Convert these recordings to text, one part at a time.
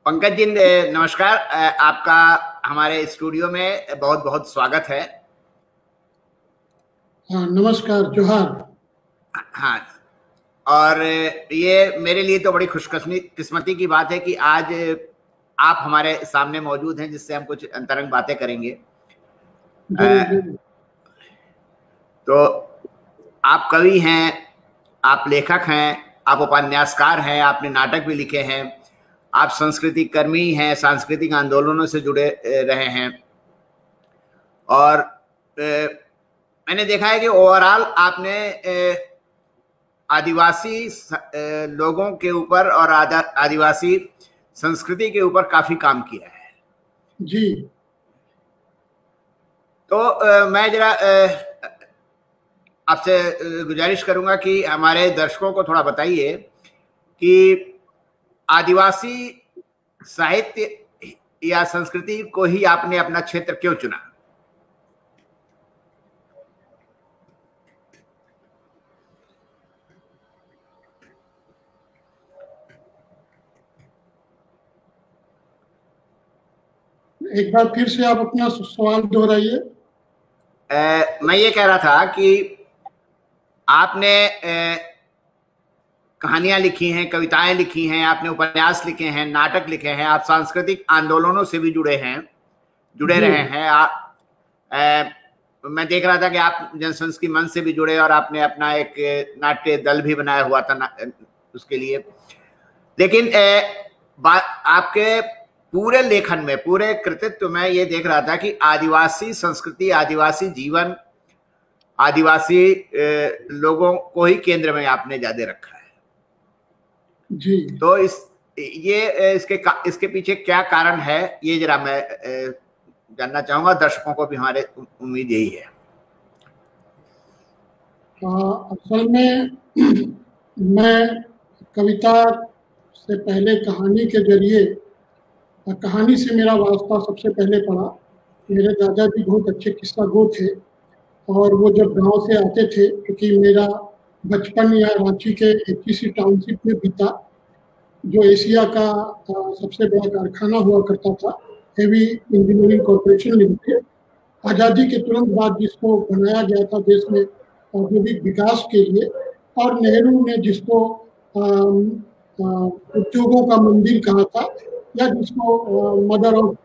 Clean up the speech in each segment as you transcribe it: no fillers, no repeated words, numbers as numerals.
पंकज जी नमस्कार। आपका हमारे स्टूडियो में बहुत बहुत स्वागत है। हाँ नमस्कार, जोहार। हाँ, और ये मेरे लिए तो बड़ी खुशकिस्मती की बात है कि आज आप हमारे सामने मौजूद हैं, जिससे हम कुछ अंतरंग बातें करेंगे। तो आप कवि हैं, आप लेखक हैं, आप उपन्यासकार हैं, आपने नाटक भी लिखे हैं, आप संस्कृति कर्मी हैं, सांस्कृतिक आंदोलनों से जुड़े रहे हैं, और मैंने देखा है कि ओवरऑल आपने आदिवासी लोगों के ऊपर और आदिवासी संस्कृति के ऊपर काफी काम किया है जी। तो मैं जरा आपसे गुजारिश करूंगा कि हमारे दर्शकों को थोड़ा बताइए कि आदिवासी साहित्य या संस्कृति को ही आपने अपना क्षेत्र क्यों चुना? एक बार फिर से आप अपना सवाल दोहराइए। मैं ये कह रहा था कि आपने कहानियां लिखी हैं, कविताएं लिखी हैं, आपने उपन्यास लिखे हैं, नाटक लिखे हैं, आप सांस्कृतिक आंदोलनों से भी जुड़े रहे हैं। मैं देख रहा था कि आप जनसंस्कृति मंच से भी जुड़े, और आपने अपना एक नाट्य दल भी बनाया हुआ था उसके लिए। लेकिन आपके पूरे लेखन में, पूरे कृतित्व में ये देख रहा था कि आदिवासी संस्कृति, आदिवासी जीवन, आदिवासी लोगों को ही केंद्र में आपने ज्यादा रखा है जी। तो इसके पीछे क्या कारण है, ये जरा मैं जानना चाहूंगा। दर्शकों को भी हमारे उम्मीद यही है। असल में मैं कविता से पहले कहानी के जरिए, कहानी से मेरा वास्ता सबसे पहले पड़ा। मेरे दादाजी बहुत अच्छे किस्सा गो थे, और वो जब गांव से आते थे, क्योंकि मेरा बचपन या रांची के HEC टाउनशिप में बीता, जो एशिया का सबसे बड़ा कारखाना हुआ करता था, हेवी इंजीनियरिंग कॉरपोरेशन लिमिटेड। आज़ादी के तुरंत बाद जिसको बनाया गया था देश में औद्योगिक विकास के लिए, और नेहरू ने जिसको उद्योगों का मंदिर कहा था, या जिसको मदर ऑफ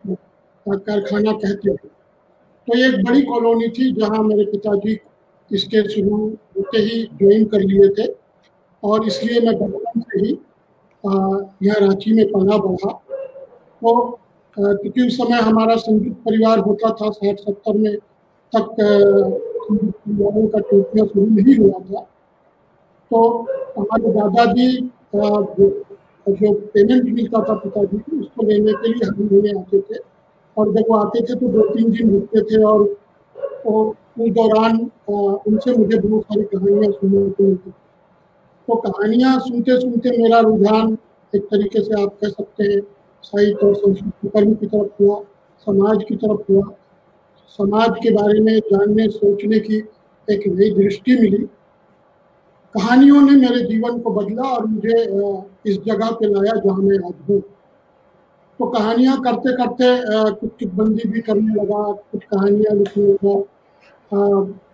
कारखाना कहते थे। तो ये एक बड़ी कॉलोनी थी जहां मेरे पिताजी इसके शुरू होते ही ज्वाइन कर लिए थे, और इसलिए मैं बचपन से ही यहाँ रांची में पला बढ़ा। तो क्योंकि उस समय हमारा संयुक्त परिवार होता था, 60-70 में तक परिवारों का टूटना शुरू नहीं हुआ था। तो हमारे दादाजी जो पेमेंट मिलता था पिताजी को, उसको लेने के लिए हम लेने आते थे, और जब वो आते थे तो 2-3 दिन रुकते थे, और उस दौरान उनसे मुझे बहुत सारी कहानियाँ सुनने को मिलती थी। तो कहानियाँ सुनते सुनते मेरा रुझान एक तरीके से आप कह सकते हैं साहित्य और संस्कृति कर्म की तरफ हुआ, समाज की तरफ हुआ। समाज के बारे में जानने सोचने की एक नई दृष्टि मिली। कहानियों ने मेरे जीवन को बदला और मुझे इस जगह पे लाया जहाँ मैं आज हूँ। तो कहानियाँ करते करते कुछ चिटबंदी भी करने लगा, कुछ कहानियाँ लिखने लगा।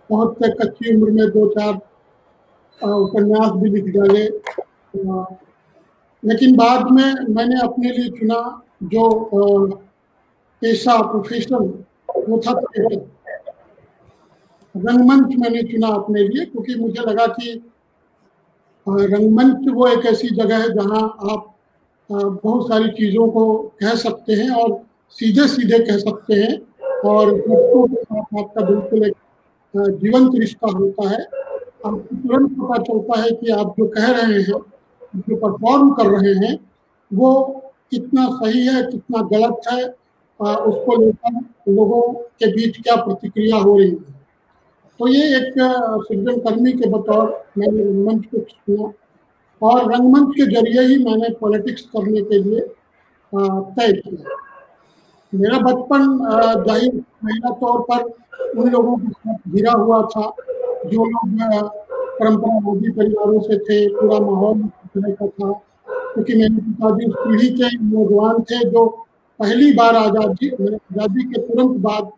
बहुत कच्ची उम्र में 2-4 उपन्यास भी लिख डाले। लेकिन बाद में मैंने अपने लिए चुना जो पेशा, प्रोफेशन, वो था थिएटर। रंगमंच मैंने चुना अपने लिए, क्योंकि मुझे लगा कि रंगमंच वो एक ऐसी जगह है जहाँ आप बहुत सारी चीज़ों को कह सकते हैं, और सीधे सीधे कह सकते हैं, और दूसरों के साथ आपका बिल्कुल एक जीवंत रिश्ता होता है। आपको तुरंत पता चलता है कि आप जो कह रहे हैं, जो परफॉर्म कर रहे हैं, वो कितना सही है, कितना गलत है, उसको लेकर लोगों के बीच क्या प्रतिक्रिया हो रही है। तो ये एक सृजनकर्मी के बतौर मैंने रंगमंच को चुना, और रंगमंच के जरिए ही मैंने पॉलिटिक्स करने के लिए तय किया। मेरा बचपन जाहिर पहला तौर पर उन लोगों के साथ घिरा हुआ था जो लोग परंपरावादी परिवारों से थे। पूरा माहौल का था, क्योंकि मेरे पिताजी उस पीढ़ी के नौजवान थे जो पहली बार आज़ादी के तुरंत बाद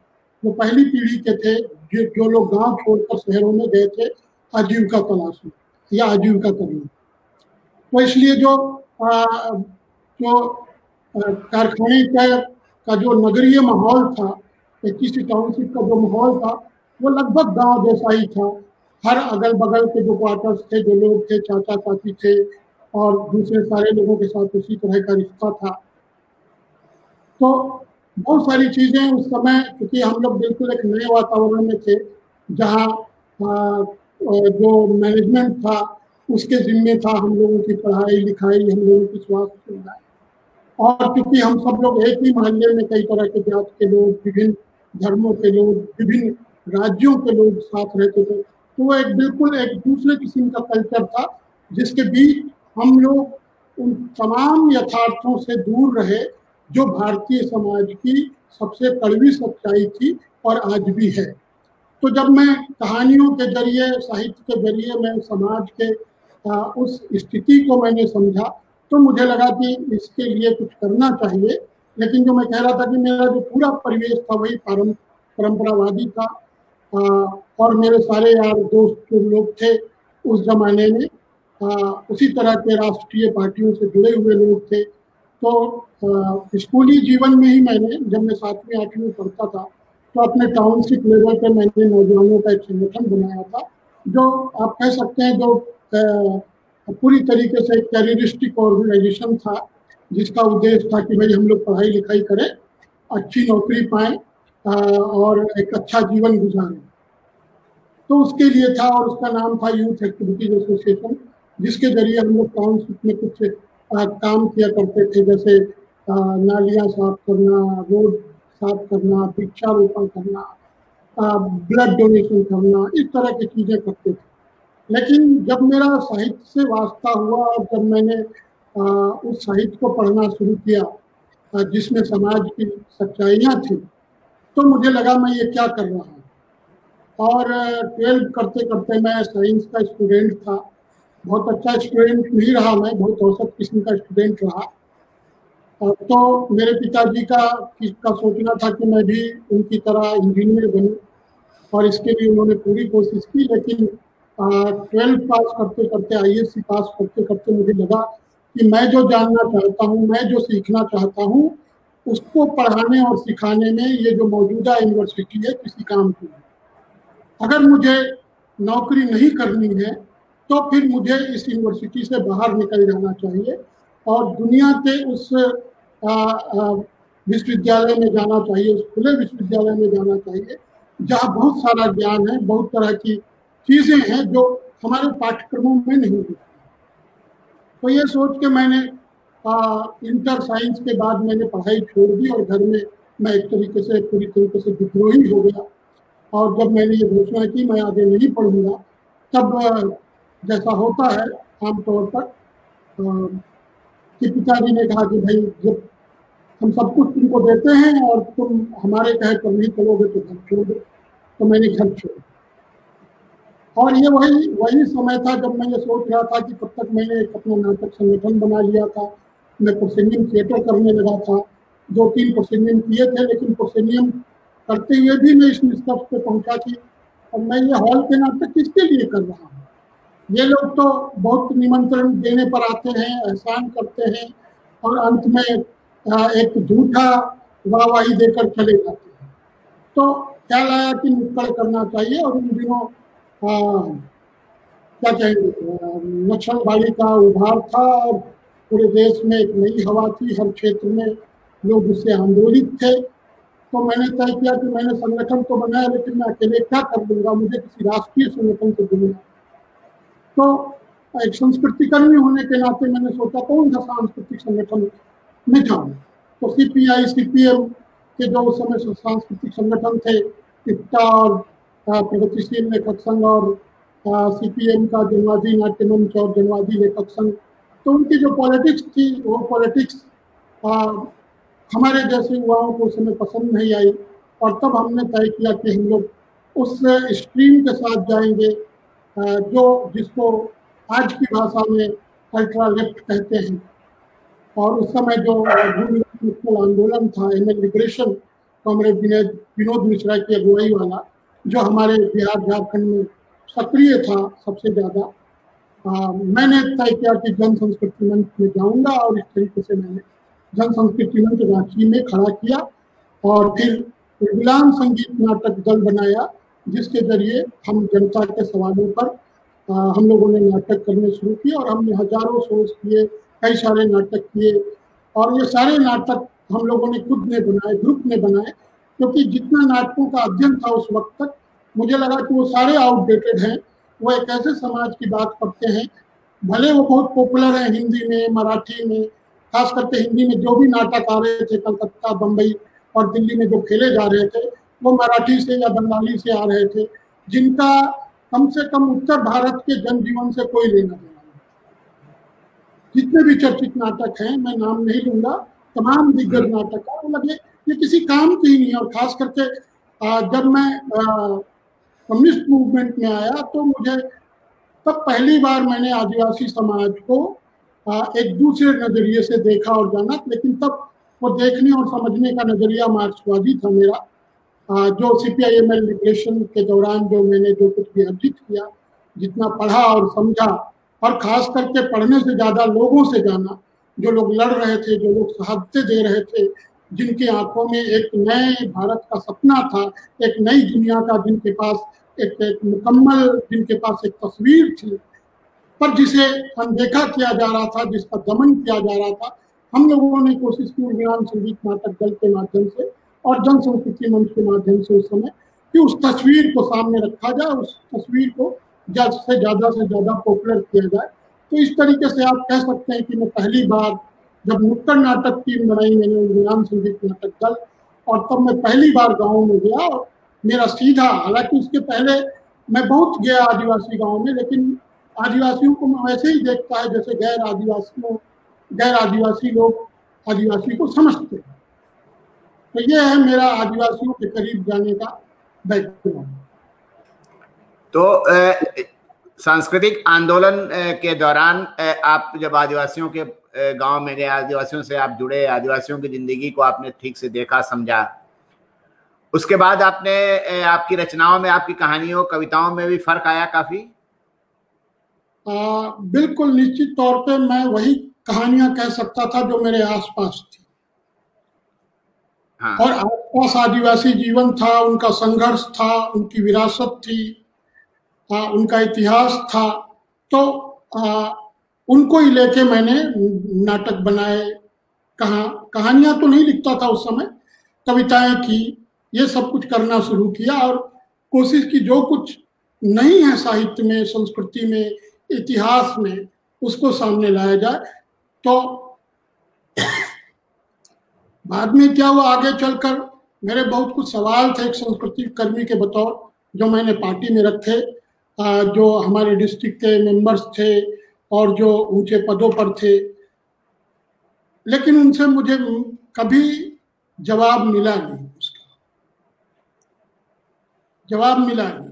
जो पहली पीढ़ी के थे जो लोग गांव छोड़कर शहरों में गए थे आजीविका तलाश में या आजीविका करने। तो इसलिए जो कारखाने का जो नगरीय माहौल था, किसी टाउनशिप का जो माहौल था वो लगभग गांव जैसा ही था। हर अगल बगल के जो क्वार्टर्स थे, जो लोग थे, चाचा चाची थे और दूसरे सारे लोगों के साथ उसी तरह का रिश्ता था। तो बहुत सारी चीजें उस समय, क्योंकि हम लोग बिल्कुल एक नए वातावरण में थे जहाँ जो मैनेजमेंट था उसके जिम्मे था हम लोगों की पढ़ाई लिखाई, हम लोगों की स्वास्थ्य सुविधाएं। और क्योंकि हम सब लोग एक ही मोहल्ले में कई तरह के जात के लोग, विभिन्न धर्मों के लोग, विभिन्न राज्यों के लोग साथ रहते थे, तो वो एक बिल्कुल एक दूसरे किस्म का कल्चर था जिसके बीच हम लोग उन तमाम यथार्थों से दूर रहे जो भारतीय समाज की सबसे कड़वी सच्चाई थी और आज भी है। तो जब मैं कहानियों के जरिए, साहित्य के जरिए मैं समाज के उस स्थिति को मैंने समझा तो मुझे लगा कि इसके लिए कुछ करना चाहिए। लेकिन जो मैं कह रहा था कि मेरा जो पूरा परिवेश था वही परंपरावादी था और मेरे सारे यार दोस्त जो लोग थे उस जमाने में उसी तरह के राष्ट्रीय पार्टियों से जुड़े हुए लोग थे। तो स्कूली जीवन में ही मैंने, जब मैं 7वीं 8वीं में पढ़ता था, तो अपने टाउनशिप लेवल पर मैंने नौजवानों का एक संगठन बनाया था जो आप कह सकते हैं जो पूरी तरीके से एक टेररिस्टिक ऑर्गेनाइजेशन था, जिसका उद्देश्य था कि भाई हम लोग पढ़ाई लिखाई करें, अच्छी नौकरी पाएं और एक अच्छा जीवन गुजारें। तो उसके लिए था और उसका नाम था यूथ एक्टिविटीज एसोसिएशन, जिसके जरिए हम लोग टाउनशिप में कुछ काम किया करते थे, जैसे नालियाँ साफ करना, रोड साफ करना, वृक्षारोपण करना, ब्लड डोनेशन करना, इस तरह की चीज़ें करते थे। लेकिन जब मेरा साहित्य से वास्ता हुआ और जब मैंने उस साहित्य को पढ़ना शुरू किया जिसमें समाज की सच्चाइयाँ थी, तो मुझे लगा मैं ये क्या कर रहा हूँ। और 12 करते करते मैं साइंस का स्टूडेंट था। बहुत अच्छा स्टूडेंट नहीं रहा, मैं बहुत औसत किस्म का स्टूडेंट रहा। तो मेरे पिताजी का सोचना था कि मैं भी उनकी तरह इंजीनियर बनूं और इसके लिए उन्होंने पूरी कोशिश की। लेकिन 12 पास करते करते, ISC पास करते करते मुझे लगा कि मैं जो जानना चाहता हूँ, मैं जो सीखना चाहता हूँ, उसको पढ़ाने और सिखाने में ये जो मौजूदा यूनिवर्सिटी है किसी काम की है। अगर मुझे नौकरी नहीं करनी है तो फिर मुझे इस यूनिवर्सिटी से बाहर निकल जाना चाहिए और दुनिया के उस विश्वविद्यालय में जाना चाहिए, उस खुले विश्वविद्यालय में जाना चाहिए जहाँ बहुत सारा ज्ञान है, बहुत तरह की चीज़ें हैं जो हमारे पाठ्यक्रमों में नहीं होती। तो ये सोच के मैंने इंटर साइंस के बाद मैंने पढ़ाई छोड़ दी और घर में मैं एक तरीके से पूरी तरीके से विद्रोही हो गया। और जब मैंने ये घोषणा की मैं आगे नहीं पढ़ूंगा, तब जैसा होता है आमतौर पर कि पिताजी ने कहा कि भाई जब हम सब कुछ तुमको देते हैं और तुम हमारे कहे पर नहीं चलोगे तो घर छोड़ दो। तो मैंने घर छोड़ा। और ये वही समय था जब मैं ये सोच रहा था कि तब तक मैंने एक अपना नाटक संगठन बना लिया था, मैं प्रोसेनियम थिएटर करने लगा था, 2-3 प्रोसेनियम किए थे। लेकिन प्रोसेनियम करते हुए भी मैं इस निष्कर्ष पे पहुंचा कि अब मैं ये हॉल के नाटक किसके लिए कर रहा हूँ। ये लोग तो बहुत निमंत्रण देने पर आते हैं, एहसान करते हैं और अंत में एक झूठा वाहवाही देकर चले जाते हैं। तो क्या लाया कि नुक्कड़ करना चाहिए। और उन दिनों क्या कहेंगे, नक्सलवादी का उभार था और पूरे देश में एक नई हवा थी, हर क्षेत्र में लोग उससे आंदोलित थे। तो मैंने तय किया कि मैंने संगठन तो बनाया लेकिन मैं अकेले क्या कर दूंगा, मुझे किसी राष्ट्रीय संगठन से जुड़ना। तो एक संस्कृति कर्मी होने के नाते मैंने सोचा कौन सा सांस्कृतिक संगठन में जाऊँ। तो CPI CPM के जो उस समय सांस्कृतिक संगठन थे, इफ्ता और प्रगतिशील लेखक संघ और CPM का जनवादी नाट्य मंच और जनवादी लेखक संघ, तो उनकी जो पॉलिटिक्स थी वो पॉलिटिक्स हमारे जैसे युवाओं को उस समय पसंद नहीं आई। और तब हमने तय किया कि हम लोग उस स्ट्रीम के साथ जाएंगे जो जिसको आज की भाषा में अल्ट्रा लेफ्ट कहते हैं। और उस समय जो आंदोलन था ML liberation, comrade Vinod Mishra की अगुवाई वाला, जो हमारे बिहार झारखंड में सक्रिय था सबसे ज्यादा, मैंने तय किया कि जन संस्कृति मंच में जाऊंगा और इस तरीके से मैंने जन संस्कृति मंच रांची में खड़ा किया और फिर विलान संगीत नाटक दल बनाया, जिसके जरिए हम जनता के सवालों पर हम लोगों ने नाटक करने शुरू किए और हमने हजारों शोज किए, कई सारे नाटक किए और ये सारे नाटक हम लोगों ने खुद ने बनाए, ग्रुप ने बनाए, क्योंकि जितना नाटकों का अध्ययन था उस वक्त तक मुझे लगा कि वो सारे आउटडेटेड हैं। वो एक ऐसे समाज की बात करते हैं, भले वो बहुत पॉपुलर है हिंदी में, मराठी में, खास करके हिंदी में जो भी नाटक आ रहे थे कलकत्ता, बम्बई और दिल्ली में जो खेले जा रहे थे वो मराठी से या बंगाली से आ रहे थे, जिनका कम से कम उत्तर भारत के जनजीवन से कोई लेना देना नहीं। जितने भी चर्चित नाटक हैं, मैं नाम नहीं लूंगा, तमाम दिग्गज नाटक है, लगे ये किसी काम की ही नहीं। और खास करके जब मैं कम्युनिस्ट मूवमेंट में आया तो मुझे तब पहली बार मैंने आदिवासी समाज को एक दूसरे नजरिए से देखा और जाना, लेकिन तब वो देखने और समझने का नजरिया मार्क्सवादी था मेरा। जो सीपीआई-एमएल लिबरेशन के दौरान जो मैंने जो कुछ भी अर्जित किया, जितना पढ़ा और समझा, और खास करके पढ़ने से ज्यादा लोगों से जाना, जो लोग लड़ रहे थे, जो लोग शहादतें दे रहे थे, जिनकी आंखों में एक नए भारत का सपना था, एक नई दुनिया का, जिनके पास एक मुकम्मल, जिनके पास एक तस्वीर थी, पर जिसे अनदेखा किया जा रहा था, जिसका दमन किया जा रहा था। हम लोगों ने कोशिश की विज्ञान संगीत नाटक दल के माध्यम से और जन संस्कृति मंच के माध्यम से उस समय कि उस तस्वीर को सामने रखा जाए, उस तस्वीर को से ज्यादा पॉपुलर किया जाए। तो इस तरीके से आप कह सकते हैं कि मैं पहली बार जब नुक्कड़ नाटक टीम बनाई मैंने विज्ञान संगीत नाटक दल, और तब मैं पहली बार गाँव में गया और मेरा सीधा, हालांकि उसके पहले मैं बहुत गया आदिवासी गाँव में, लेकिन आदिवासियों को मैं वैसे ही देखता है जैसे गैर आदिवासी लोग आदिवासी को समझते हैं। तो ये है मेरा आदिवासियों के करीब जाने का बैकग्राउंड। तो सांस्कृतिक आंदोलन के दौरान आप जब आदिवासियों के गांव में गए, आदिवासियों से आप जुड़े, आदिवासियों की जिंदगी को आपने ठीक से देखा, समझा, उसके बाद आपने आपकी रचनाओं में, आपकी कहानियों, कविताओं में भी फर्क आया काफी? बिल्कुल, निश्चित तौर पे मैं वही कहानियां कह सकता था जो मेरे आसपास थी। हाँ। और आसपास आदिवासी जीवन था, उनका संघर्ष था, उनकी विरासत थी, उनका इतिहास था। तो उनको ही लेके मैंने नाटक बनाए, कहानियां तो नहीं लिखता था उस समय, कविताएं की, ये सब कुछ करना शुरू किया और कोशिश की जो कुछ नहीं है साहित्य में, संस्कृति में, इतिहास में, उसको सामने लाया जाए। तो बाद में क्या हुआ, आगे चलकर मेरे बहुत कुछ सवाल थे एक संस्कृति कर्मी के बतौर, जो मैंने पार्टी में रखे, जो हमारे डिस्ट्रिक्ट के मेंबर्स थे और जो ऊंचे पदों पर थे, लेकिन उनसे मुझे कभी जवाब मिला नहीं, उसका जवाब मिला नहीं।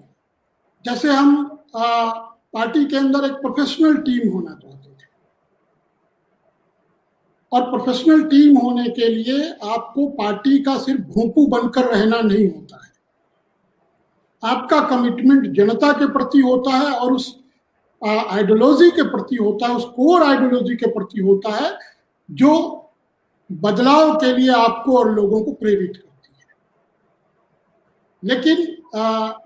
जैसे हम पार्टी के अंदर एक प्रोफेशनल टीम होना चाहते थे, और प्रोफेशनल टीम होने के लिए आपको पार्टी का सिर्फ भोंपू बनकर रहना नहीं होता है, आपका कमिटमेंट जनता के प्रति होता है और उस आइडियोलॉजी के प्रति होता है, उस कोर आइडियोलॉजी के प्रति होता है जो बदलाव के लिए आपको और लोगों को प्रेरित करती है। लेकिन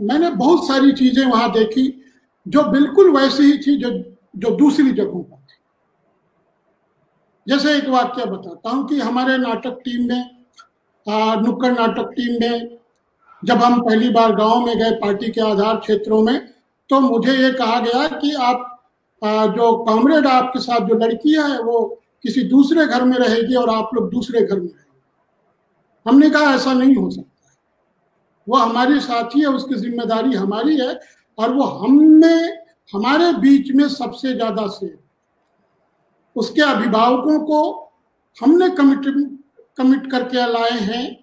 मैंने बहुत सारी चीजें वहां देखी जो बिल्कुल वैसी ही थी जो दूसरी जगहों पर थी। जैसे एक वाक्य बताता हूं कि हमारे नाटक टीम में, नुक्कड़ नाटक टीम में, जब हम पहली बार गांव में गए पार्टी के आधार क्षेत्रों में, तो मुझे ये कहा गया कि आप जो कॉमरेड आपके साथ जो लड़की है वो किसी दूसरे घर में रहेगी और आप लोग दूसरे घर में रहेंगे। हमने कहा ऐसा नहीं हो सकता, वो हमारी साथी है, उसकी जिम्मेदारी हमारी है, और वो हमारे बीच में सबसे ज्यादा से उसके अभिभावकों को हमने कमिट करके लाए हैं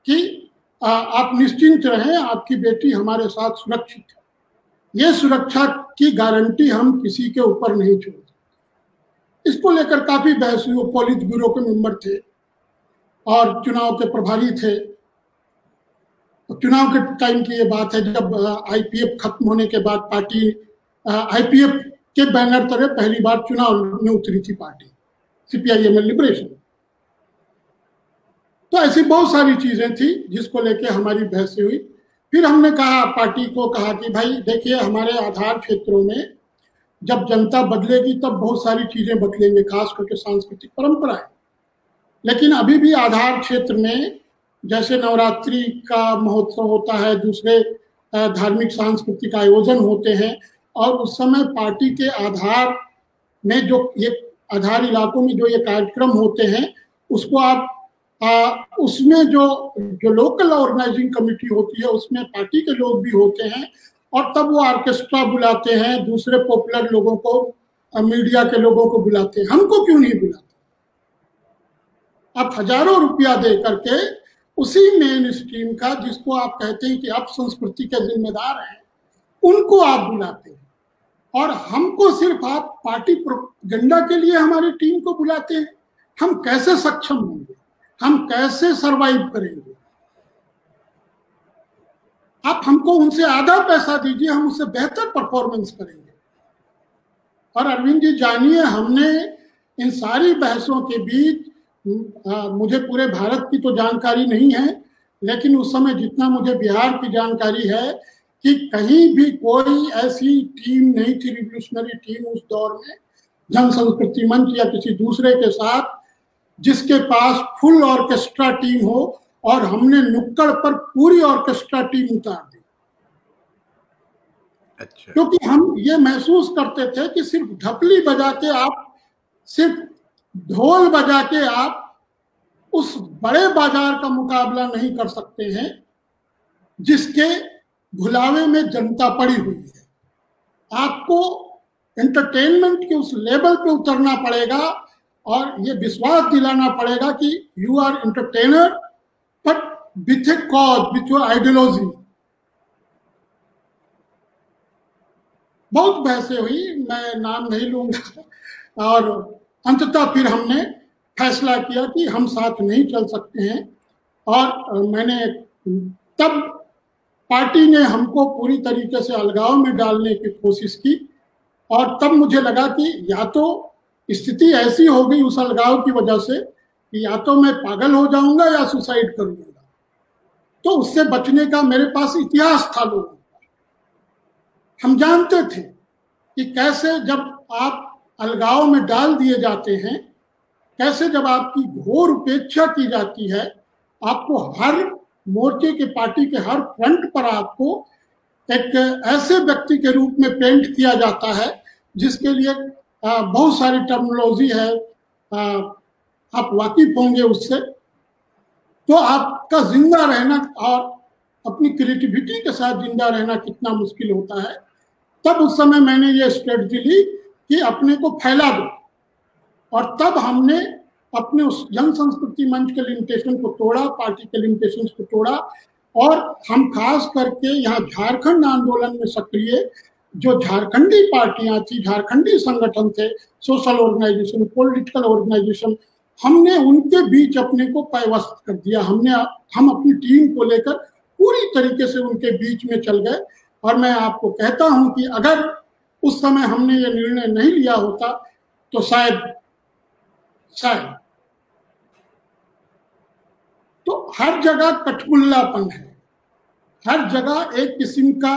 कि आप निश्चिंत रहें, आपकी बेटी हमारे साथ सुरक्षित है। ये सुरक्षा की गारंटी हम किसी के ऊपर नहीं छोड़ते। इसको लेकर काफी बहस हुई। वो पोलित ब्यूरो के मेंबर थे और चुनाव के प्रभारी थे। चुनाव के टाइम की ये बात है जब आईपीएफ खत्म होने के बाद पार्टी आईपीएफ के बैनर तले पहली बार चुनाव में उतरी थी पार्टी, सीपीआईएमएल लिबरेशन। तो ऐसी बहुत सारी चीजें थी जिसको लेके हमारी बहस हुई। फिर हमने कहा, पार्टी को कहा कि भाई देखिए, हमारे आधार क्षेत्रों में जब जनता बदलेगी तब बहुत सारी चीजें बदलेंगे, खास करके सांस्कृतिक परंपराएं। लेकिन अभी भी आधार क्षेत्र में जैसे नवरात्रि का महोत्सव होता है, दूसरे धार्मिक सांस्कृतिक आयोजन होते हैं, और उस समय पार्टी के आधार में जो ये आधार इलाकों में जो ये कार्यक्रम होते हैं, उसको आप उसमें जो लोकल ऑर्गेनाइजिंग कमेटी होती है उसमें पार्टी के लोग भी होते हैं, और तब वो ऑर्केस्ट्रा बुलाते हैं, दूसरे पॉपुलर लोगों को, मीडिया के लोगों को बुलाते हैं। हमको क्यों नहीं बुलाते? आप हजारों रुपया दे करके उसी मेन स्ट्रीम का, जिसको आप कहते हैं कि आप संस्कृति के जिम्मेदार हैं, उनको आप बुलाते हैं, और हमको सिर्फ आप पार्टी प्रोपेगेंडा के लिए हमारी टीम को बुलाते हैं। हम कैसे सक्षम होंगे? हम कैसे सरवाइव करेंगे? आप हमको उनसे आधा पैसा दीजिए, हम उससे बेहतर परफॉर्मेंस करेंगे। और अरविंद जी जानिए, हमने इन सारी बहसों के बीच, मुझे पूरे भारत की तो जानकारी नहीं है, लेकिन उस समय जितना मुझे बिहार की जानकारी है कि कहीं भी कोई ऐसी टीम नहीं थी, रिवोल्यूशनरी टीम उस दौर में, जन संस्कृति मंच या किसी दूसरे के साथ, जिसके पास फुल ऑर्केस्ट्रा टीम हो, और हमने नुक्कड़ पर पूरी ऑर्केस्ट्रा टीम उतार दी। अच्छा। क्योंकि हम ये महसूस करते थे कि सिर्फ ढपली बजा के आप, सिर्फ ढोल बजा के आप उस बड़े बाजार का मुकाबला नहीं कर सकते हैं जिसके भुलावे में जनता पड़ी हुई है। आपको एंटरटेनमेंट के उस लेवल पे उतरना पड़ेगा और ये विश्वास दिलाना पड़ेगा कि you are entertainer but with a cause, with your ideology. बहुत बहसें हुई, मैं नाम नहीं लूंगा, और अंततः फिर हमने फैसला किया कि हम साथ नहीं चल सकते हैं। और मैंने तब, पार्टी ने हमको पूरी तरीके से अलगाव में डालने की कोशिश की, और तब मुझे लगा कि या तो स्थिति ऐसी हो गई उस अलगाव की वजह से कि या तो मैं पागल हो जाऊंगा या सुसाइड कर लूंगा। तो उससे बचने का मेरे पास इतिहास था लोगों का। हम जानते थे कि कैसे जब आप अलगाव में डाल दिए जाते हैं, कैसे जब आपकी घोर उपेक्षा की जाती है, आपको हर मोर्चे के, पार्टी के हर फ्रंट पर आपको एक ऐसे व्यक्ति के रूप में पेंट किया जाता है जिसके लिए बहुत सारी टर्मिनोलॉजी है, आप वाकिफ होंगे उससे। तो आपका जिंदा रहना और अपनी क्रिएटिविटी के साथ जिंदा रहना कितना मुश्किल होता है। तब उस समय मैंने ये स्ट्रेटजी ली कि अपने को फैला दो, और तब हमने अपने उस जन संस्कृति मंच के लिमिटेशन को तोड़ा, पार्टी के लिमिटेशन को तोड़ा, और हम खास करके यहाँ झारखंड आंदोलन में सक्रिय जो झारखंडी पार्टियां थी, झारखंडी संगठन थे, सोशल ऑर्गेनाइजेशन, पॉलिटिकल ऑर्गेनाइजेशन, हमने उनके बीच अपने को पैवस्त कर दिया। हम अपनी टीम को लेकर पूरी तरीके से उनके बीच में चल गए। और मैं आपको कहता हूं कि अगर उस समय हमने ये निर्णय नहीं लिया होता तो शायद तो हर जगह कठपुल्लापन है, हर जगह एक किस्म का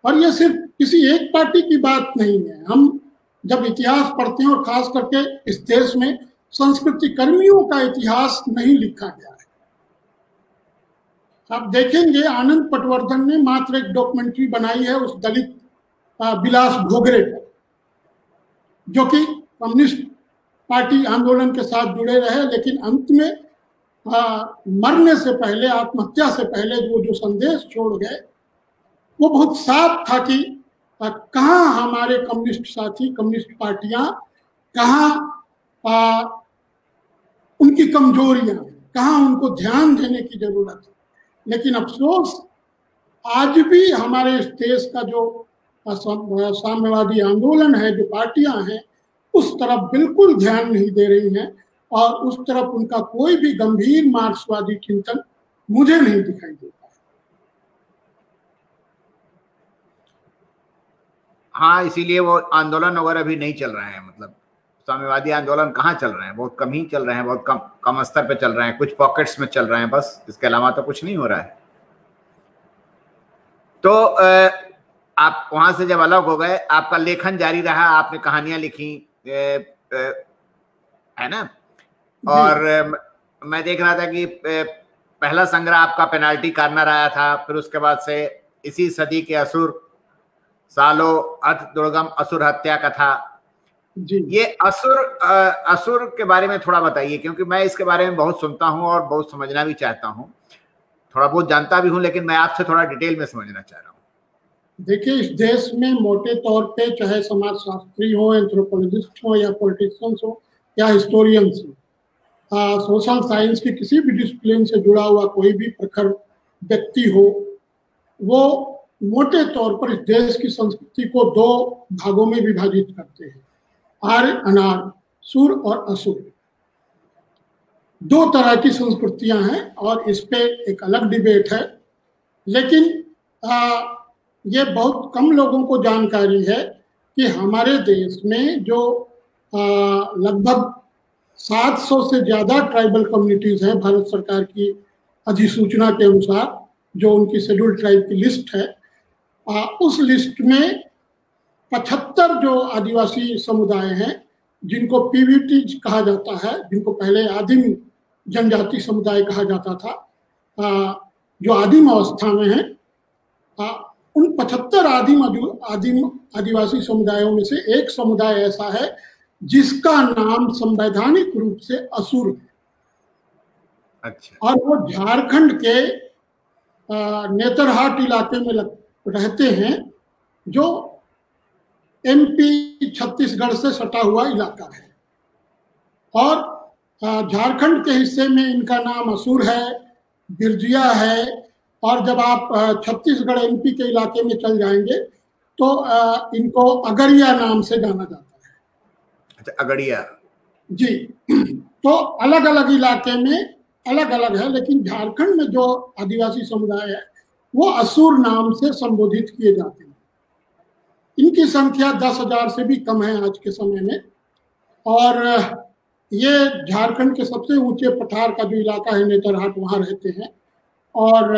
और ये सिर्फ किसी एक पार्टी की बात नहीं है। हम जब इतिहास पढ़ते हैं, और खास करके इस देश में संस्कृति कर्मियों का इतिहास नहीं लिखा गया है। आप देखेंगे, आनंद पटवर्धन ने मात्र एक डॉक्यूमेंट्री बनाई है उस दलित विलास भोगरे पर, जो कि कम्युनिस्ट पार्टी आंदोलन के साथ जुड़े रहे, लेकिन अंत में मरने से पहले, आत्महत्या से पहले जो संदेश छोड़ गए वो बहुत साफ था कि कहाँ हमारे कम्युनिस्ट साथी, कम्युनिस्ट पार्टियां, कहाँ उनकी कमजोरियां, कहाँ उनको ध्यान देने की जरूरत है। लेकिन अफसोस आज भी हमारे इस देश का जो साम्यवादी आंदोलन है, जो पार्टियां हैं, उस तरफ बिल्कुल ध्यान नहीं दे रही हैं और उस तरफ उनका कोई भी गंभीर मार्क्सवादी चिंतन मुझे नहीं दिखाई देता। हाँ, इसीलिए वो आंदोलन वगैरह भी नहीं चल रहे हैं, मतलब साम्यवादी आंदोलन कहाँ चल रहे हैं, बहुत कम ही चल रहे हैं, बहुत कम स्तर पे चल रहे हैं, कुछ पॉकेट्स में चल रहे हैं बस, इसके अलावा तो कुछ नहीं हो रहा है। तो आप वहां से जब अलग हो गए, आपका लेखन जारी रहा, आपने कहानियां लिखी, है ना, और मैं देख रहा था कि पहला संग्रह आपका पेनाल्टी कार्नर आया था, फिर उसके बाद से इसी सदी के असुर, सालो अर्थ दुर्गम असुर हत्या कथा जी। ये असुर के बारे में थोड़ा बताइए, क्योंकि मैं इसके बारे में बहुत सुनता हूं और बहुत समझना भी चाहता हूं, थोड़ा बहुत जानता भी हूं, लेकिन मैं आपसे थोड़ा डिटेल में समझना चाह रहा हूं। देखिए, इस देश में मोटे तौर पे चाहे समाजशास्त्री हो, एंथ्रोपोलॉजिस्ट हो, या पॉलिटिशियंस हो, या हिस्टोरियंस हो, सोशल साइंस की किसी भी डिसिप्लिन से जुड़ा हुआ कोई भी प्रखर व्यक्ति हो, वो मोटे तौर पर इस देश की संस्कृति को दो भागों में विभाजित करते हैं, आर्य अनार्य, सुर और असुर। दो तरह की संस्कृतियां हैं और इस पे एक अलग डिबेट है, लेकिन ये बहुत कम लोगों को जानकारी है कि हमारे देश में जो लगभग 700 से ज्यादा ट्राइबल कम्युनिटीज हैं, भारत सरकार की अधिसूचना के अनुसार, जो उनकी शेड्यूल्ड ट्राइब की लिस्ट है, उस लिस्ट में 75 जो आदिवासी समुदाय हैं, जिनको पीवीटी कहा जाता है, जिनको पहले आदिम जनजाति समुदाय कहा जाता था, जो आदिम अवस्था में है, उन 75 आदिम आदिवासी समुदायों में से एक समुदाय ऐसा है जिसका नाम संवैधानिक रूप से असुर है। अच्छा। और वो झारखंड के नेतरहाट इलाके में रहते हैं, जो एमपी छत्तीसगढ़ से सटा हुआ इलाका है, और झारखंड के हिस्से में इनका नाम असुर है, बिरजिया है, और जब आप छत्तीसगढ़ एमपी के इलाके में चल जाएंगे तो इनको अगरिया नाम से जाना जाता है। अच्छा, अगरिया जी। तो अलग अलग इलाके में अलग अलग है, लेकिन झारखंड में जो आदिवासी समुदाय है वो असुर नाम से संबोधित किए जाते हैं। इनकी संख्या 10,000 से भी कम है आज के समय में, और ये झारखंड के सबसे ऊंचे पठार का जो इलाका है नेतरहाट, वहाँ रहते हैं। और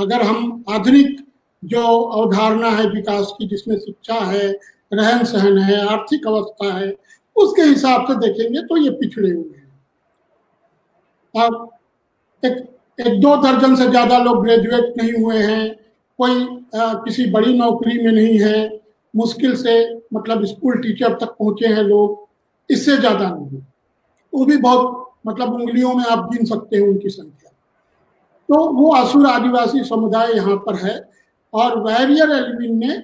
अगर हम आधुनिक जो अवधारणा है विकास की, जिसमें शिक्षा है, रहन सहन है, आर्थिक अवस्था है, उसके हिसाब से देखेंगे तो ये पिछड़े हुए हैं। अब एक 2 दर्जन से ज्यादा लोग ग्रेजुएट नहीं हुए हैं, कोई किसी बड़ी नौकरी में नहीं है, मुश्किल से मतलब स्कूल टीचर तक पहुंचे हैं लोग, इससे ज्यादा नहीं। वो भी बहुत मतलब उंगलियों में आप गिन सकते हैं उनकी संख्या। तो वो असुर आदिवासी समुदाय यहाँ पर है, और वैरियर एल्विन ने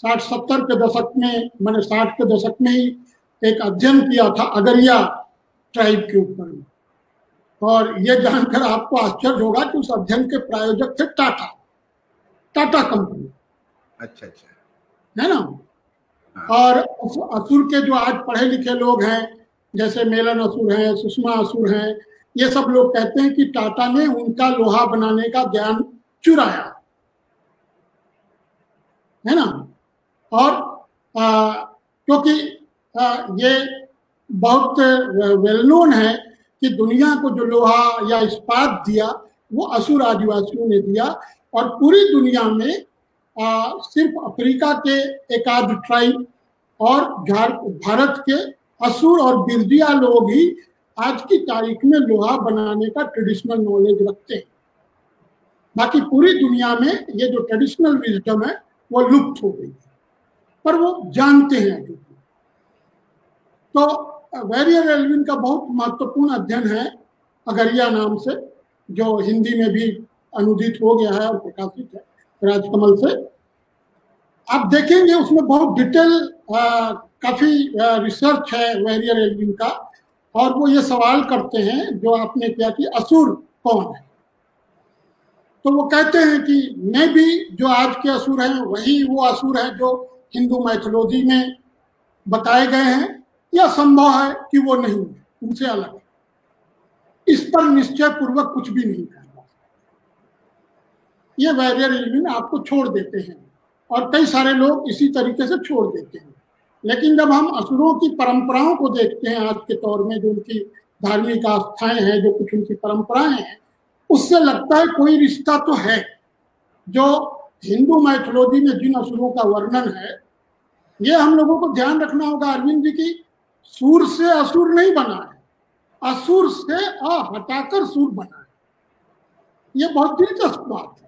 60-70 के दशक में, मैंने 60 के दशक में ही एक अध्ययन किया था अगरिया ट्राइब के ऊपर में, और ये जानकर आपको आश्चर्य होगा कि उस अध्ययन के प्रायोजक थे टाटा कंपनी। अच्छा अच्छा, है ना। और असुर के जो आज पढ़े लिखे लोग हैं, जैसे मेलन असुर हैं, सुषमा असुर हैं, ये सब लोग कहते हैं कि टाटा ने उनका लोहा बनाने का ज्ञान चुराया, है ना। और क्योंकि ये बहुत वेल नोन है कि दुनिया को जो लोहा या इस्पात दिया वो असुर आदिवासियों ने दिया, और पूरी दुनिया में सिर्फ अफ्रीका के एक आध ट्राइब और भारत के असुर और बिरजिया लोग ही आज की तारीख में लोहा बनाने का ट्रेडिशनल नॉलेज रखते हैं। बाकी पूरी दुनिया में ये जो ट्रेडिशनल विजडम है वो लुप्त हो गई है, पर वो जानते हैं अभी। तो वैरियर एल्विन का बहुत महत्वपूर्ण अध्ययन है अगरिया नाम से, जो हिंदी में भी अनुदित हो गया है और प्रकाशित है राजकमल से। आप देखेंगे उसमें बहुत डिटेल काफी रिसर्च है वैरियर एल्विन का, और वो ये सवाल करते हैं जो आपने किया कि असुर कौन है। तो वो कहते हैं कि मे भी जो आज के असुर हैं वही वो असुर है जो हिंदू मैथोलॉजी में बताए गए हैं या संभव है कि वो नहीं है, उनसे अलग है। इस पर निश्चय पूर्वक कुछ भी नहीं कहा। ये बैरियर एलिमेंट आपको छोड़ देते हैं और कई सारे लोग इसी तरीके से छोड़ देते हैं। लेकिन जब हम असुरों की परंपराओं को देखते हैं आज के दौर में, जो उनकी धार्मिक आस्थाएं हैं, जो कुछ उनकी परंपराएं हैं, उससे लगता है कोई रिश्ता तो है। जो हिंदू माइथोलॉजी में जिन असुरों का वर्णन है, ये हम लोगों को ध्यान रखना होगा अरविंद जी की सूर से असुर नहीं बना है, असुर से हटाकर सूर बना है। ये बहुत दिलचस्प बात है।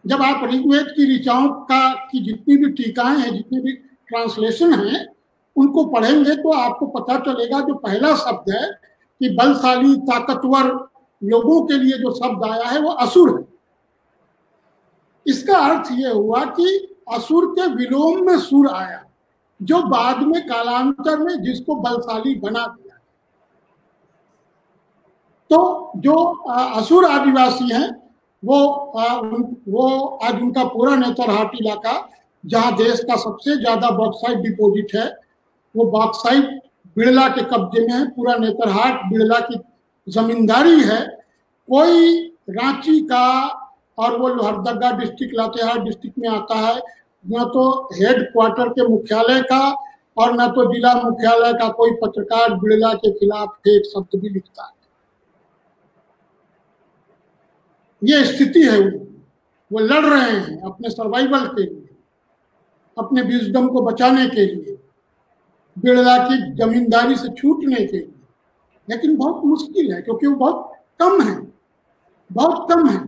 जब आप ऋग्वेद की ऋचाओं की जितनी भी टीकाएं हैं, जितनी भी ट्रांसलेशन हैं, उनको पढ़ेंगे तो आपको पता चलेगा जो पहला शब्द है कि बलशाली ताकतवर लोगों के लिए जो शब्द आया है वो असुर है। इसका अर्थ ये हुआ कि असुर के विलोम में सुर आया, जो बाद में कालांतर में जिसको बलशाली बना दिया। तो जो असुर आदिवासी हैं वो आज उनका पूरा नेतरहाट इलाका, जहां देश का सबसे ज्यादा बॉक्साइट डिपॉजिट है, वो बॉक्साइट बिड़ला के कब्जे में है। पूरा नेतरहाट बिड़ला की जमींदारी है। कोई रांची का और वो लोहरदगा डिस्ट्रिक्ट लातेहार डिस्ट्रिक्ट में आता है, न तो हेड क्वार्टर के मुख्यालय का और न तो जिला मुख्यालय का कोई पत्रकार बिड़ला के खिलाफ एक शब्द भी लिखता है। ये स्थिति है उनकी। वो लड़ रहे हैं अपने सर्वाइवल के लिए, अपने विजडम को बचाने के लिए, बिड़ला की जमींदारी से छूटने के लिए। लेकिन बहुत मुश्किल है क्योंकि वो बहुत कम है, बहुत कम है।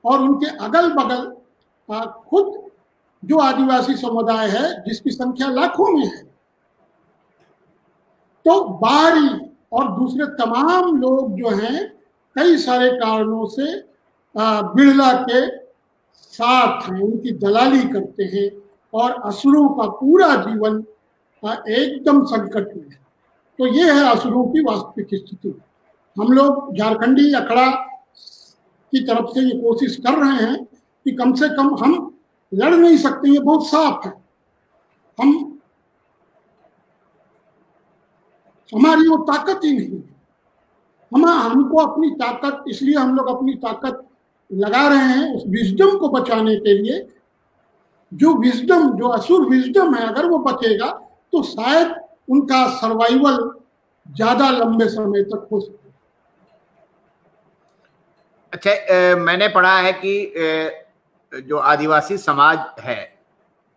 और उनके अगल बगल खुद जो आदिवासी समुदाय है जिसकी संख्या लाखों में है, तो बाहरी और दूसरे तमाम लोग जो हैं कई सारे कारणों से बिड़ला के साथ हैं, उनकी दलाली करते हैं और असुरों का पूरा जीवन एकदम संकट में है। तो ये है असुरों की वास्तविक स्थिति। हम लोग झारखंडी अखड़ा की तरफ से ये कोशिश कर रहे हैं कि कम से कम हम लड़ नहीं सकते, ये बहुत साफ है। हमारी वो ताकत ही नहीं है। हमको अपनी ताकत, इसलिए हम लोग अपनी ताकत लगा रहे हैं उस विजडम को बचाने के लिए। जो विजडम, जो असुर विजडम है, अगर वो बचेगा तो शायद उनका सर्वाइवल ज्यादा लंबे समय तक हो सके। अच्छा, मैंने पढ़ा है कि जो आदिवासी समाज है